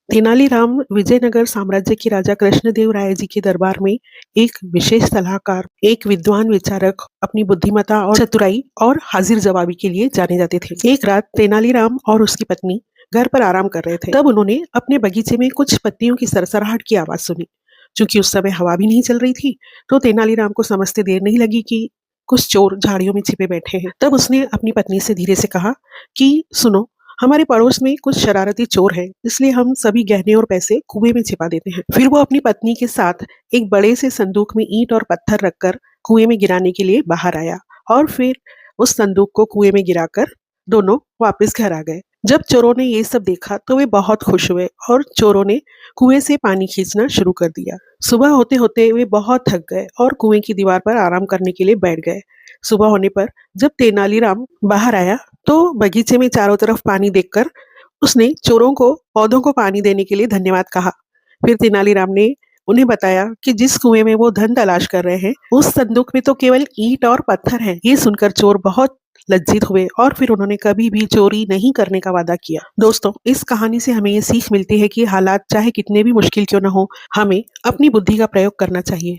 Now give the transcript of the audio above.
तेनालीराम विजयनगर साम्राज्य के राजा कृष्णदेव राय जी के दरबार में एक विशेष सलाहकार, एक विद्वान विचारक, अपनी बुद्धिमत्ता और चतुराई और हाजिर जवाबी के लिए जाने जाते थे। एक रात तेनालीराम और उसकी पत्नी घर पर आराम कर रहे थे। तब उन्होंने अपने बगीचे में कुछ पत्तियों की सरसराहट की आवाज सुनी। चूंकि उस समय हवा भी नहीं चल रही थी, तो तेनालीराम को समझते देर नहीं लगी कि कुछ चोर झाड़ियों में छिपे बैठे हैं। तब उसने अपनी पत्नी से धीरे से कहा कि सुनो, हमारे पड़ोस में कुछ शरारती चोर हैं, इसलिए हम सभी गहने और पैसे कुएं में छिपा देते हैं। फिर वो अपनी पत्नी के साथ एक बड़े से संदूक में ईंट और पत्थर रखकर कुएं में गिराने के लिए बाहर आया और फिर उस संदूक को कुएं में गिराकर दोनों वापस घर आ गए। जब चोरों ने ये सब देखा तो वे बहुत खुश हुए और चोरों ने कुएं से पानी खींचना शुरू कर दिया। सुबह होते होते वे बहुत थक गए और कुएं की दीवार पर आराम करने के लिए बैठ गए। सुबह होने पर जब तेनालीराम बाहर आया तो बगीचे में चारों तरफ पानी देखकर उसने चोरों को पौधों को पानी देने के लिए धन्यवाद कहा। फिर तेनालीराम ने उन्हें बताया कि जिस कुएं में वो धन तलाश कर रहे हैं, उस संदूक में तो केवल ईंट और पत्थर हैं। ये सुनकर चोर बहुत लज्जित हुए और फिर उन्होंने कभी भी चोरी नहीं करने का वादा किया। दोस्तों, इस कहानी से हमें ये सीख मिलती है कि हालात चाहे कितने भी मुश्किल क्यों न हो, हमें अपनी बुद्धि का प्रयोग करना चाहिए।